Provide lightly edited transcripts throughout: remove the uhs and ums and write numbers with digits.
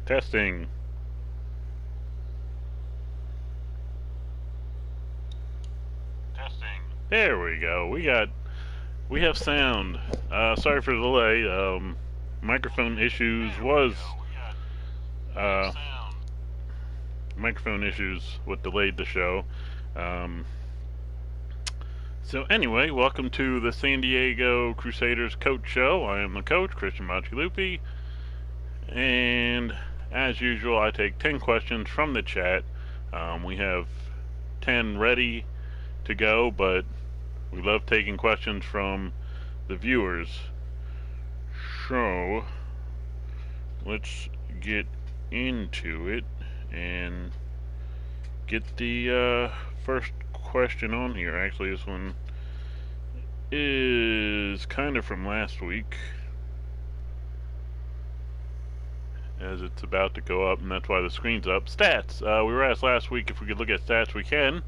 Testing. Testing. There we go. We have sound. Sorry for the delay. Microphone issues was uh, microphone issues what delayed the show. Um, so anyway, welcome to the San Diego Crusaders Coach Show. I am the coach, Christian Machilupi, and as usual, I take 10 questions from the chat. We have 10 ready to go, but we love taking questions from the viewers. So let's get into it and get the first question on here. Actually, this one is kind of from last week, as it's about to go up, and that's why the screen's up. Stats. We were asked last week if we could look at stats. We can.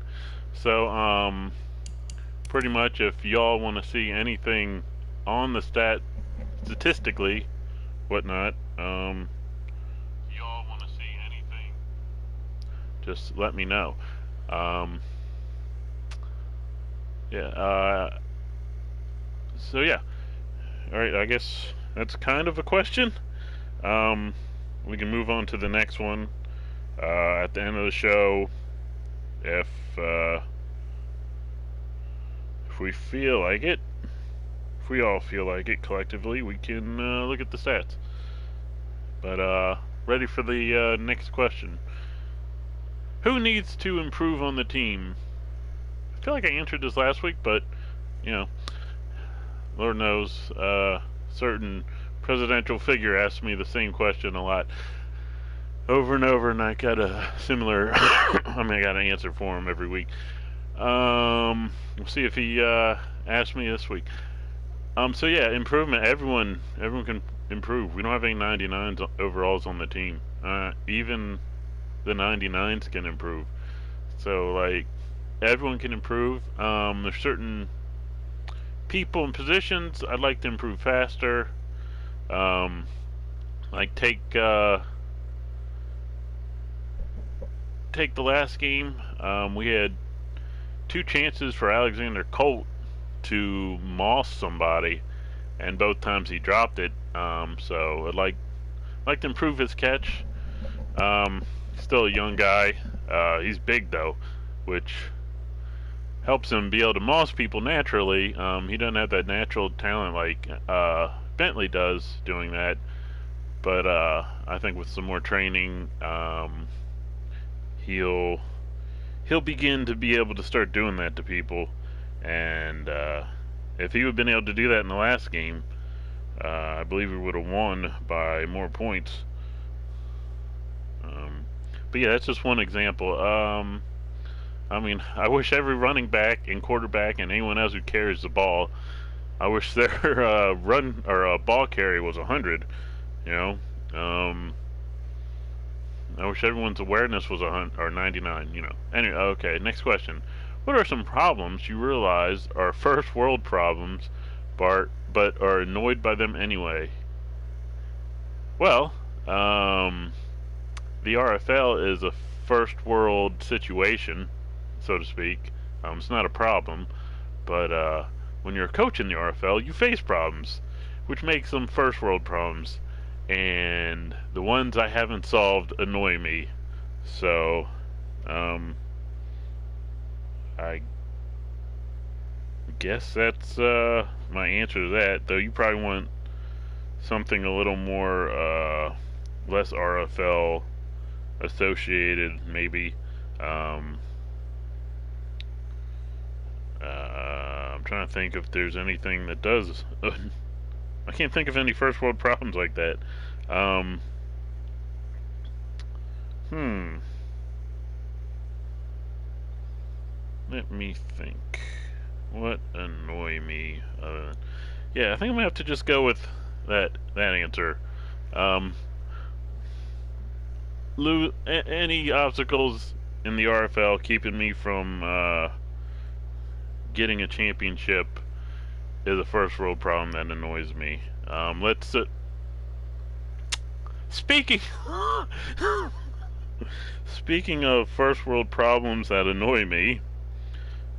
So, pretty much, if y'all want to see anything on the stat, statistically, whatnot, y'all want to see anything, just let me know. So yeah. Alright, I guess that's kind of a question. We can move on to the next one at the end of the show. If we feel like it, if we all feel like it collectively, we can look at the stats. But ready for the next question. Who needs to improve on the team? I feel like I answered this last week, but you know, Lord knows, certain presidential figure asks me the same question a lot, over and over, and I got a similar. I got an answer for him every week. We'll see if he asks me this week. So yeah, improvement. Everyone can improve. We don't have any 99s overalls on the team. Even the 99s can improve. So like, everyone can improve. There's certain people and positions I'd like to improve faster. Like take the last game. We had 2 chances for Alexander Colt to moss somebody, and both times he dropped it. So I'd like to improve his catch. Still a young guy. He's big though, which helps him be able to moss people naturally. He doesn't have that natural talent like Bentley does doing that. But I think with some more training, he'll begin to be able to start doing that to people. And if he would have been able to do that in the last game, I believe he would have won by more points. But yeah, that's just one example. I mean, I wish every running back and quarterback and anyone else who carries the ball, I wish their run or ball carry was 100. You know, I wish everyone's awareness was 100 or 99. You know. Anyway, okay. Next question: what are some problems you realize are first world problems, but are annoyed by them anyway? Well, the RFL is a first world situation, so to speak. It's not a problem, but when you're a coach in the RFL, you face problems, which makes them first world problems. And the ones I haven't solved annoy me. So, I guess that's my answer to that. Though you probably want something a little more less RFL associated, maybe. I'm trying to think if there's anything that does. I can't think of any first world problems like that. Hmm. Let me think. What annoy me? Yeah, I think I'm gonna have to just go with that answer. Um, any obstacles in the RFL keeping me from getting a championship is a first world problem that annoys me. Let's speaking speaking of first world problems that annoy me.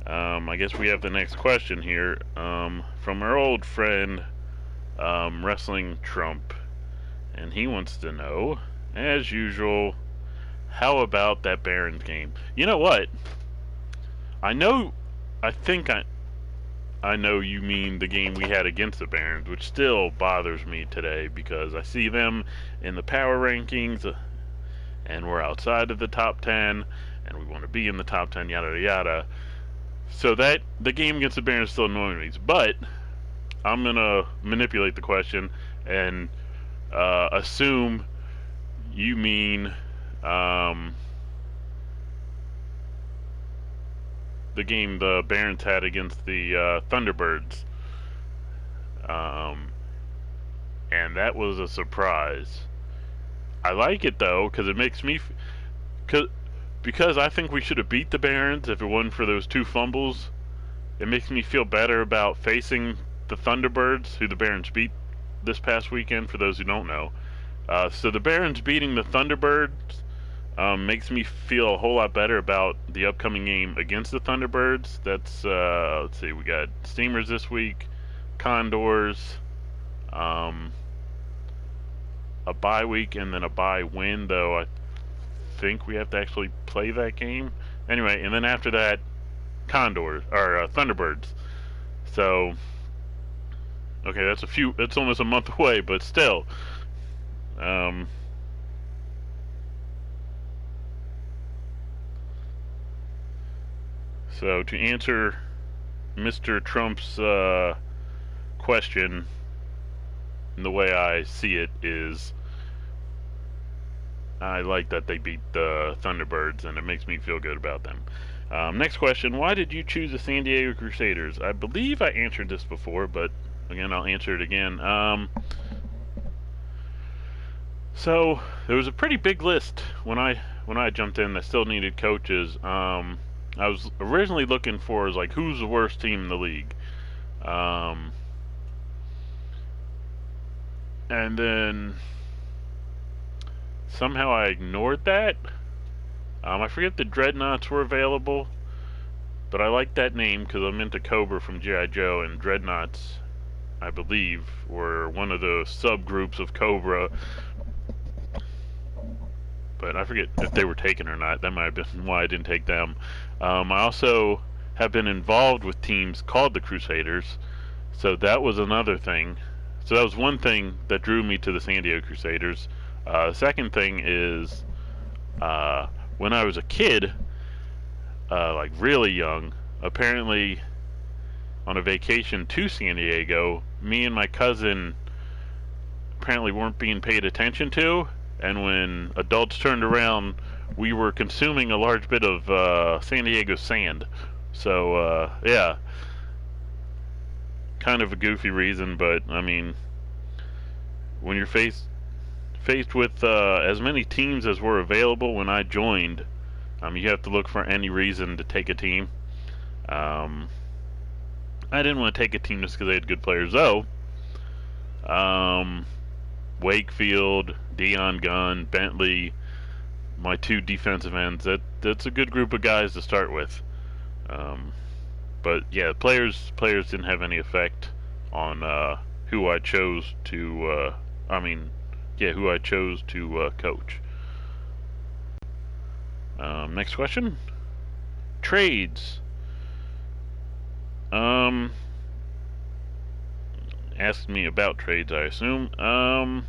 I guess we have the next question here from our old friend Wrestling Trump, and he wants to know, as usual, how about that Barons game? You know what? I know. I think I know you mean the game we had against the Barons, which still bothers me today because I see them in the power rankings, and we're outside of the top 10, and we want to be in the top 10, yada yada. So that the game against the Barons still annoys me, but I'm gonna manipulate the question and assume you mean the game the Barons had against the Thunderbirds, and that was a surprise. I like it though because it makes me, because I think we should have beat the Barons if it wasn't for those two fumbles. It makes me feel better about facing the Thunderbirds, who the Barons beat this past weekend. For those who don't know, so the Barons beating the Thunderbirds makes me feel a whole lot better about the upcoming game against the Thunderbirds. That's let's see, we got Steamers this week, Condors, a bye week, and then a bye win. Though I think we have to actually play that game anyway, and then after that, Condors or Thunderbirds. So okay, that's it's almost a month away, but still. So to answer Mr. Trump's question, the way I see it is, I like that they beat the Thunderbirds, and it makes me feel good about them. Next question: why did you choose the San Diego Crusaders? I believe I answered this before, but again, I'll answer it again. So there was a pretty big list when I jumped in that still needed coaches. I was originally looking for like who's the worst team in the league, and then somehow I ignored that. I forget the Dreadnoughts were available, but I like that name because I'm into Cobra from G.I. Joe, and Dreadnoughts, I believe, were one of the subgroups of Cobra. But I forget if they were taken or not. That might have been why I didn't take them. I also have been involved with teams called the Crusaders, so that was another thing So that was one thing that drew me to the San Diego Crusaders. The second thing is uh, when I was a kid, like really young, apparently on a vacation to San Diego, me and my cousin apparently weren't being paid attention to, and when adults turned around, we were consuming a large bit of San Diego sand. So yeah, kind of a goofy reason, but I mean, when you're faced with as many teams as were available when I joined, you have to look for any reason to take a team. Um, I didn't want to take a team just because they had good players, though. Um, Wakefield, Dion Gunn, Bentley, my two defensive ends. That's a good group of guys to start with. Um, but yeah, players didn't have any effect on who I chose to. Who I chose to coach. Next question. Trades. Asked me about trades, I assume.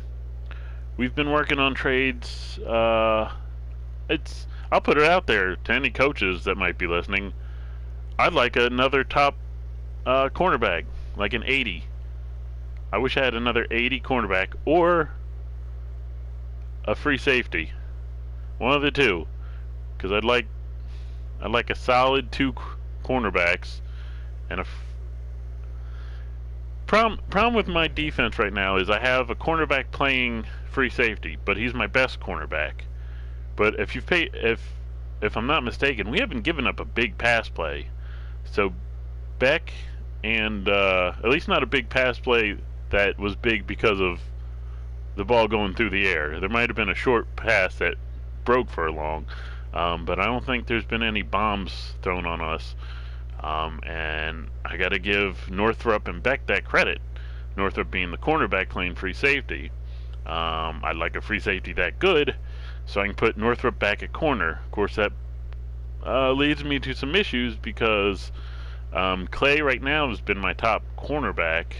We've been working on trades. I'll put it out there to any coaches that might be listening. I'd like another top cornerback, like an 80. I wish I had another 80 cornerback or a free safety. One of the two, because I'd like a solid two cornerbacks and a problem with my defense right now is I have a cornerback playing free safety, but he's my best cornerback. But if I'm not mistaken, we haven't given up a big pass play. So Beck and at least not a big pass play that was big because of the ball going through the air. There might have been a short pass that broke for a long, but I don't think there's been any bombs thrown on us. And I got to give Northrup and Beck that credit. Northrup being the cornerback playing free safety. I'd like a free safety that good, so I can put Northrup back at corner. Of course, that leads me to some issues because Clay right now has been my top cornerback.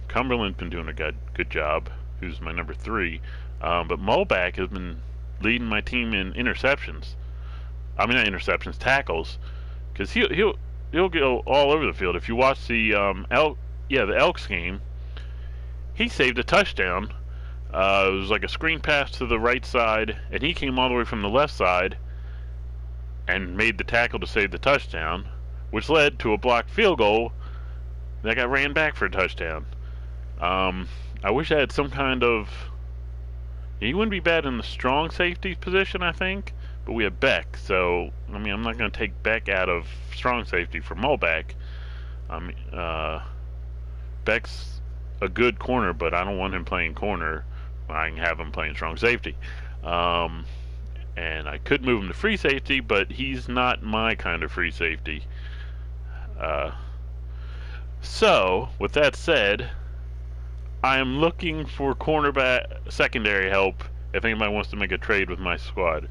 Cumberland's been doing a good job, who's my number 3. But Mulback has been leading my team in interceptions. I mean, not interceptions, tackles. Because he'll go all over the field. If you watch the the Elks game, he saved a touchdown. It was like a screen pass to the right side, and he came all the way from the left side and made the tackle to save the touchdown, which led to a blocked field goal that got ran back for a touchdown. I wish I had some kind of... He wouldn't be bad in the strong safety position, I think. But we have Beck, so I mean, I'm not going to take Beck out of strong safety for Mulback. Beck's a good corner, but I don't want him playing corner. I can have him playing strong safety. And I could move him to free safety, but he's not my kind of free safety. So, with that said, I am looking for cornerback secondary help if anybody wants to make a trade with my squad.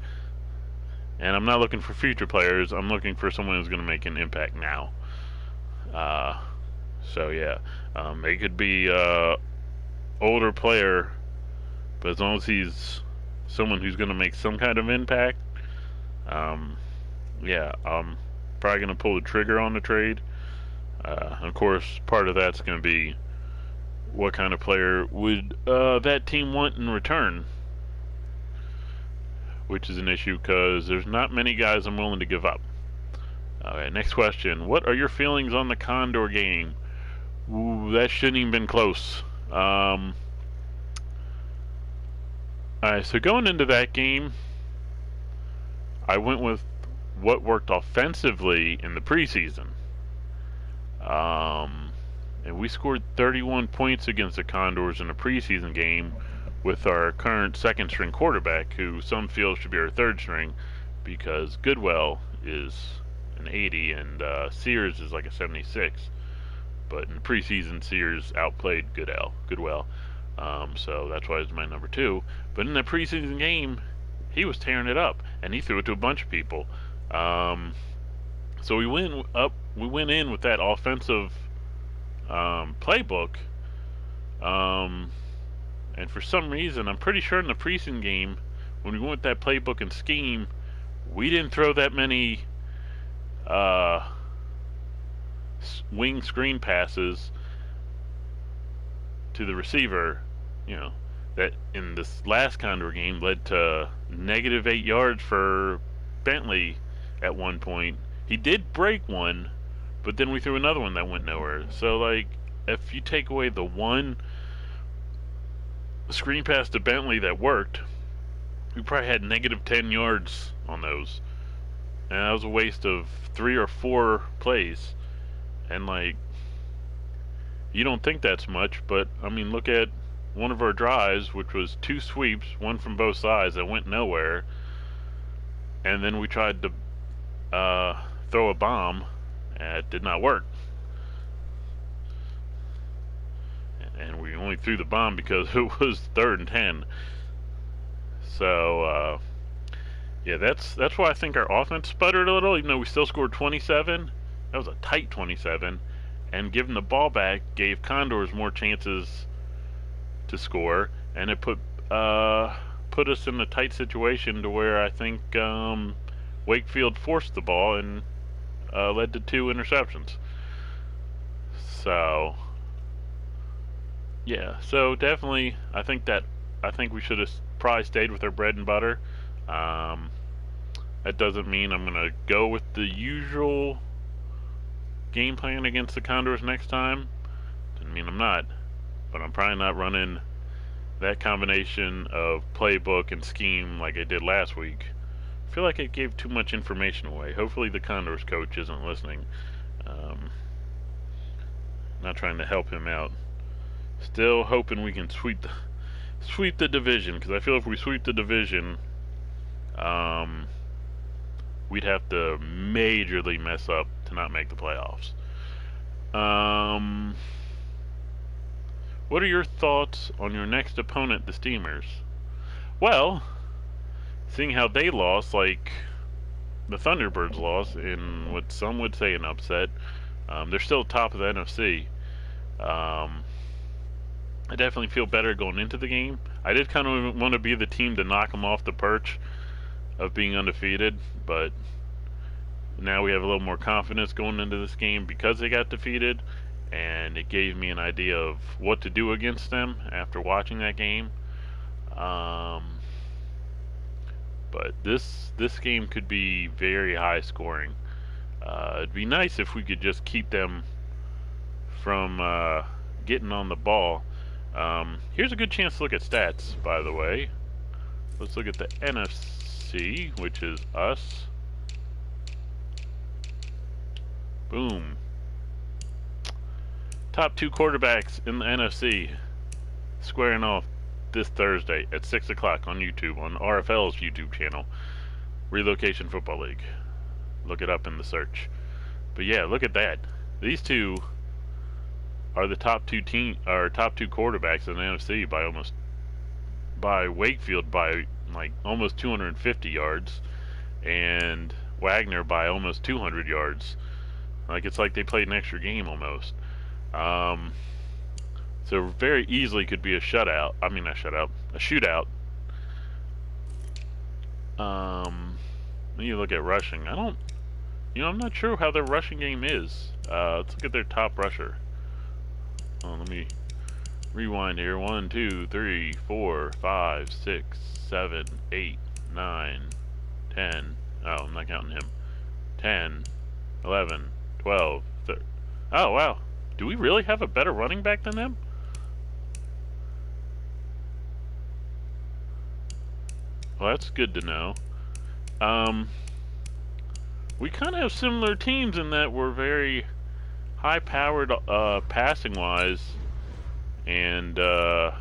And I'm not looking for future players. I'm looking for someone who's going to make an impact now. So yeah, it could be older player, but as long as he's someone who's going to make some kind of impact, yeah, I'm probably going to pull the trigger on the trade. Of course, part of that's going to be what kind of player would that team want in return. Which is an issue because there's not many guys I'm willing to give up. Okay, next question. What are your feelings on the Condor game? Ooh, that shouldn't even been close. Alright, so going into that game, I went with what worked offensively in the preseason. And we scored 31 points against the Condors in a preseason game with our current second string quarterback, who some feel should be our third string, because Goodwell is an 80 and Sears is like a 76. But in preseason, Sears outplayed Goodwell. So that's why he's my number 2. But in the preseason game, he was tearing it up, and he threw it to a bunch of people. So we went in with that offensive playbook, And for some reason, I'm pretty sure in the preseason game, when we went with that playbook and scheme, we didn't throw that many wing screen passes to the receiver. You know, that in this last Condor game led to -8 yards for Bentley at one point. He did break one, but then we threw another one that went nowhere. So, like, if you take away the one screen pass to Bentley that worked, we probably had -10 yards on those. And that was a waste of 3 or 4 plays. And, like, you don't think that's much, but, I mean, look at one of our drives, which was 2 sweeps, one from both sides that went nowhere. And then we tried to throw a bomb, and it did not work. And we only threw the bomb because it was 3rd and 10. So, yeah, that's why I think our offense sputtered a little, even though we still scored 27. That was a tight 27. And giving the ball back gave Condors more chances to score, and it put us in a tight situation to where I think Wakefield forced the ball and led to 2 interceptions. So, yeah, so definitely, I think we should have probably stayed with our bread and butter. That doesn't mean I'm gonna go with the usual game plan against the Condors next time. Doesn't mean I'm not, but I'm probably not running that combination of playbook and scheme like I did last week. I feel like it gave too much information away. Hopefully the Condors coach isn't listening. Not trying to help him out. Still hoping we can sweep the division, because I feel if we sweep the division, we'd have to majorly mess up to not make the playoffs. What are your thoughts on your next opponent, the Steamers? Well, seeing how they lost, like the Thunderbirds lost in what some would say an upset, they're still top of the NFC. I definitely feel better going into the game. I did kind of want to be the team to knock them off the perch of being undefeated, but now we have a little more confidence going into this game because they got defeated, and it gave me an idea of what to do against them after watching that game. But this game could be very high scoring. It'd be nice if we could just keep them from getting on the ball. Here's a good chance to look at stats, by the way. Let's look at the NFC, which is us. Boom. Top 2 quarterbacks in the NFC squaring off this Thursday at 6 o'clock on YouTube, on RFL's YouTube channel, Relocation Football League. Look it up in the search. But yeah, look at that. These two are the top two quarterbacks in the NFC by Wakefield by like almost 250 yards, and Wagner by almost 200 yards. Like, it's like they played an extra game almost. So very easily could be a shutout. I mean, not shutout, a shootout. You look at rushing. I'm not sure how their rushing game is. Let's look at their top rusher. Let me rewind here. 1, 2, 3, 4, 5, 6, 7, 8, 9, 10. Oh, I'm not counting him. 10, 11, 12, 13. Oh, wow. Do we really have a better running back than them? Well, that's good to know. We kind of have similar teams in that we're very high-powered passing-wise, and let's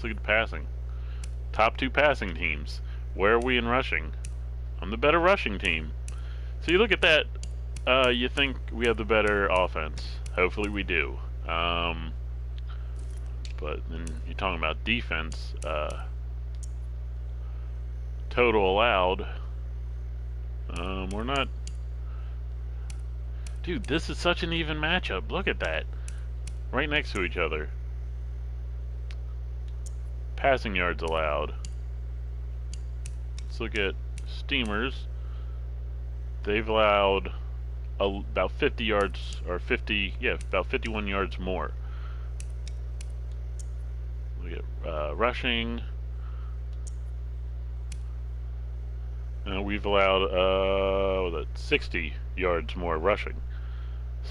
look at the passing. Top 2 passing teams. Where are we in rushing? I'm the better rushing team. So you look at that, you think we have the better offense. Hopefully we do. But then you're talking about defense. Total allowed. We're not Dude, this is such an even matchup. Look at that. Right next to each other. Passing yards allowed. Let's look at Steamers. They've allowed about 50 yards, or about 51 yards more. Look at rushing. We've allowed 60 yards more rushing.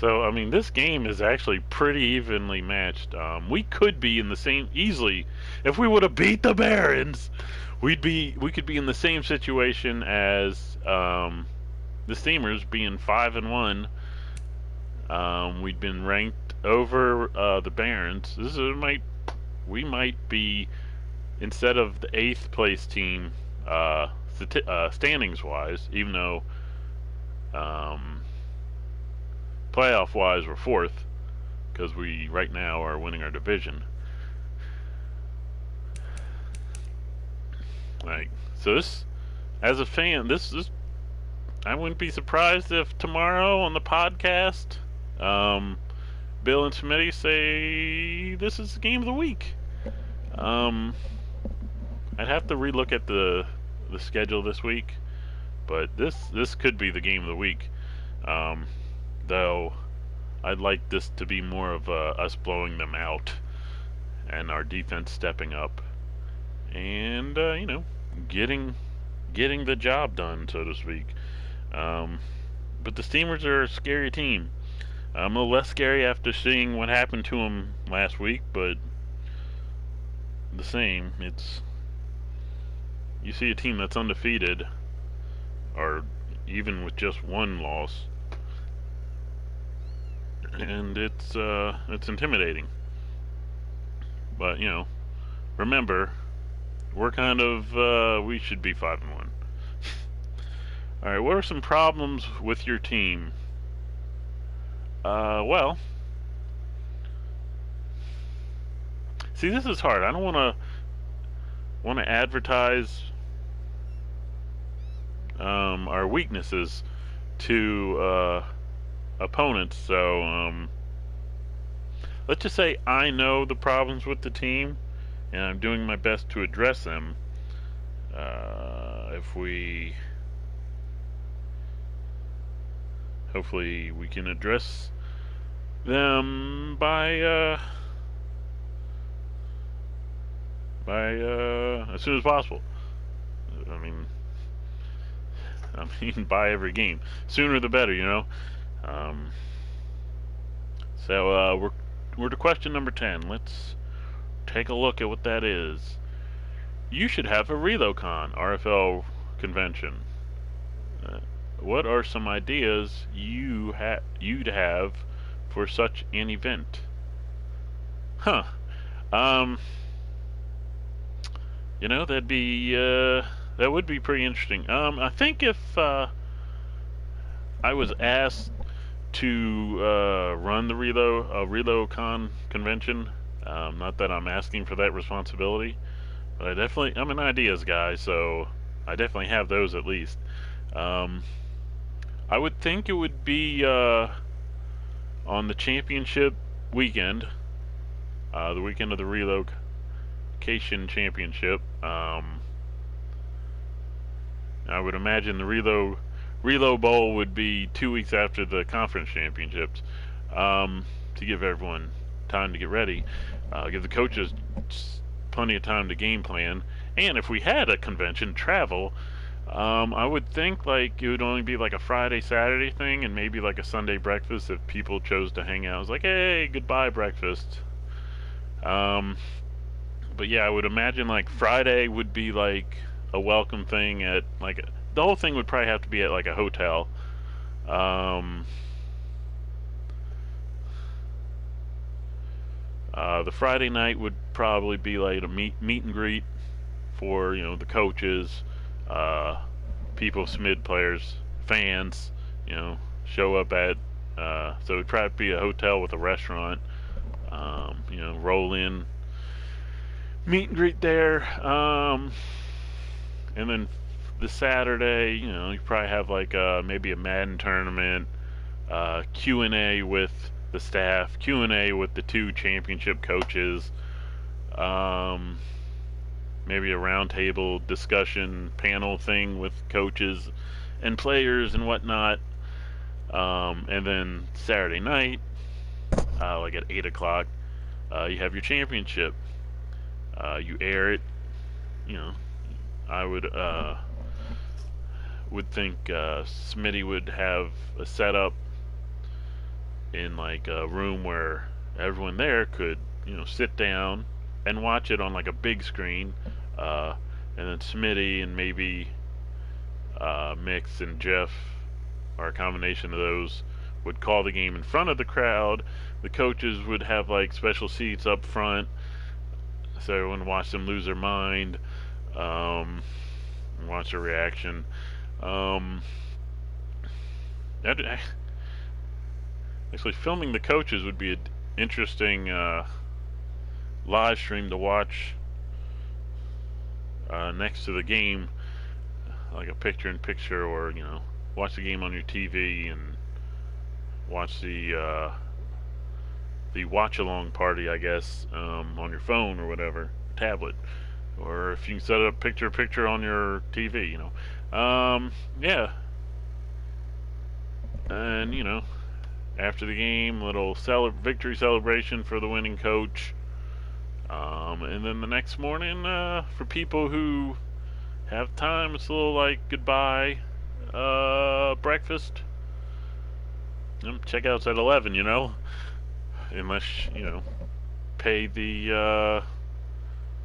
So, I mean, this game is actually pretty evenly matched. We could be in the same easily if we would have beat the Barons. We could be in the same situation as the Steamers, being 5-1. We'd been ranked over the Barons. We might be, instead of the 8th place team standings wise, even though playoff wise we're 4th, because we right now are winning our division. Like, so this, as a fan, this I wouldn't be surprised if tomorrow on the podcast, Bill and Smitty say this is the game of the week. I'd have to relook at the schedule this week, but this could be the game of the week. Though I'd like this to be more of us blowing them out and our defense stepping up and getting the job done, so to speak. But the Steamers are a scary team. A little less scary after seeing what happened to them last week, but the same. You see a team that's undefeated, or even with just one loss, and it's intimidating. But remember, we're kind of we should be 5-1. All right, what are some problems with your team? Well, see, this is hard. I don't want to advertise our weaknesses to opponents. So let's just say I know the problems with the team, and I'm doing my best to address them. Hopefully we can address them by as soon as possible. I mean by every game. Sooner the better, So we're to question number 10. Let's take a look at what that is. You should have a ReloCon, RFL convention. What are some ideas you'd have for such an event? That would be pretty interesting. I think if I was asked to run the ReloCon convention, not that I'm asking for that responsibility, but I'm an ideas guy, so I definitely have those at least. I would think it would be on the championship weekend, the weekend of the relocation championship. I would imagine the Relo Bowl would be 2 weeks after the conference championships, to give everyone time to get ready, give the coaches plenty of time to game plan, and if we had a convention, travel. I would think like it would only be like a Friday, Saturday thing, and maybe like a Sunday breakfast if people chose to hang out. It was like, hey, goodbye breakfast. But yeah, I would imagine like Friday would be like a welcome thing at like the whole thing would probably have to be at like a hotel. The Friday night would probably be like a meet and greet for the coaches, people, SMID players, fans. Show up at. So it'd probably be a hotel with a restaurant. Roll in, meet and greet there, and then the Saturday, you probably have like maybe a Madden tournament Q&A with the staff, Q&A with the two championship coaches, um, maybe a roundtable discussion panel thing with coaches and players and whatnot. And then Saturday night, like at 8 o'clock, you have your championship. You air it. You know, I would think Smitty would have a setup in like a room where everyone there could, sit down and watch it on like a big screen. Uh, and then Smitty and maybe Mix and Jeff, or a combination of those, would call the game in front of the crowd. The coaches would have like special seats up front, so everyone watched them lose their mind, and watch their reaction. Actually, filming the coaches would be an interesting live stream to watch next to the game, like a picture-in-picture, or watch the game on your TV and watch the watch-along party, I guess, on your phone or whatever, tablet, or if you can set it up picture-in-picture on your TV, yeah. And after the game, little victory celebration for the winning coach. And then the next morning, for people who have time, it's a little like goodbye breakfast. Checkout's at 11, unless pay the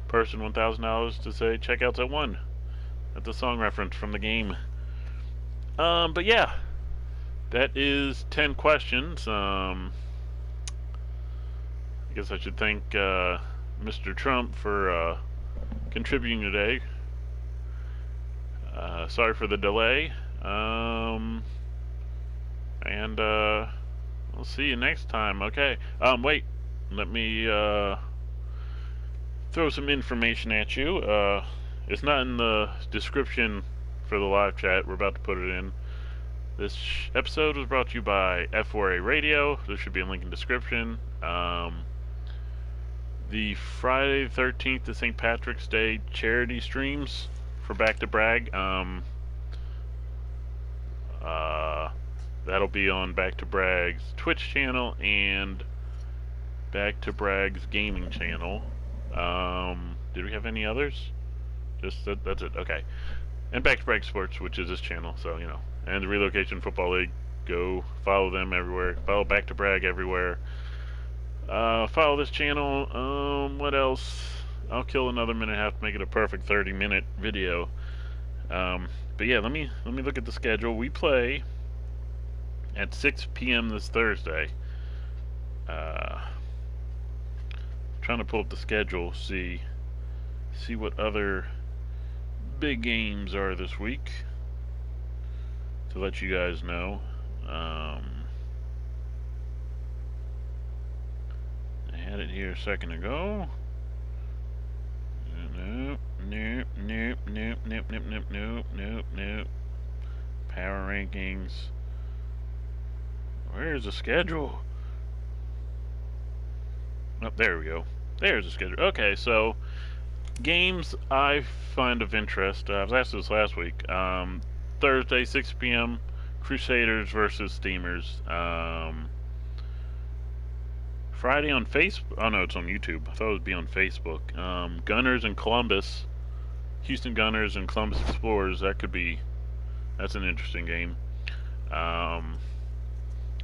person $1,000 to say checkout's at 1. That's a song reference from the game. But yeah, that is 10 questions. I guess I should thank Mr. Trump for contributing today. Sorry for the delay. And we'll see you next time. Okay. Wait. Let me throw some information at you. It's not in the description for the live chat. We're about to put it in. This episode was brought to you by F4A Radio. There should be a link in the description. The Friday the 13th to St. Patrick's Day charity streams for Back to Brag. That'll be on Back to Brag's Twitch channel and Back to Brag's gaming channel. Did we have any others? Just that's it. Okay. And Back to Brag Sports, which is this channel, so and the Relocation Football League. Go follow them everywhere. Follow Back to Brag everywhere. Follow this channel. What else? I'll kill another minute and a half to make it a perfect 30-minute video. But yeah, let me look at the schedule. We play at 6 p.m. this Thursday. Trying to pull up the schedule, see what other big games are this week, to let you guys know. I had it here a second ago. Nope. Power rankings. Where's the schedule? Oh, there we go. There's the schedule. Okay, so games I find of interest. I was asked this last week. Thursday, 6 p.m. Crusaders versus Steamers. Friday on Facebook. Oh no, it's on YouTube. I thought it would be on Facebook. Gunners and Columbus. Houston Gunners and Columbus Explorers. That's an interesting game.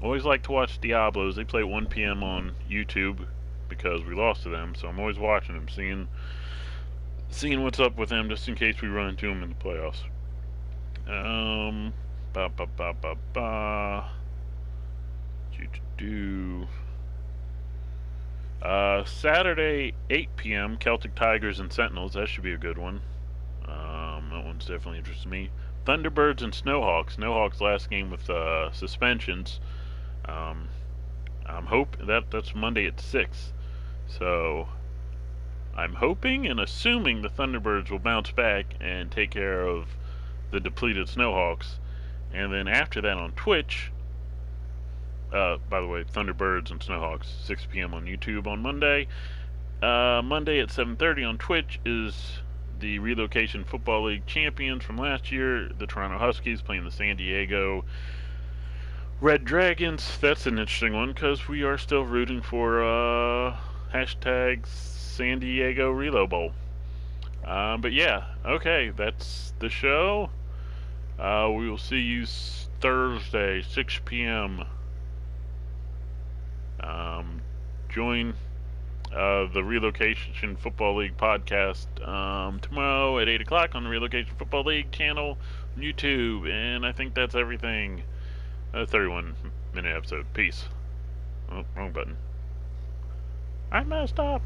Always like to watch Diablos. They play at 1 p.m. on YouTube because we lost to them. So I'm always watching them, seeing what's up with them, just in case we run into them in the playoffs. Saturday, 8 p.m. Celtic Tigers and Sentinels. That should be a good one. That one's definitely interesting me. Thunderbirds and Snowhawks. Snowhawks last game with suspensions. I'm hoping that's Monday at 6. So I'm hoping and assuming the Thunderbirds will bounce back and take care of the depleted Snowhawks. And then after that on Twitch, By the way, Thunderbirds and Snowhawks, 6 p.m. on YouTube on Monday. Monday at 7:30 on Twitch is the Relocation Football League champions from last year, the Toronto Huskies, playing the San Diego Red Dragons. That's an interesting one because we are still rooting for hashtag San Diego Relo Bowl. But yeah, okay, that's the show. We will see you Thursday, 6 p.m. Join the Relocation Football League podcast tomorrow at 8 o'clock on the Relocation Football League channel on YouTube. And I think that's everything. 31-minute episode. Peace. Oh, wrong button. I messed up.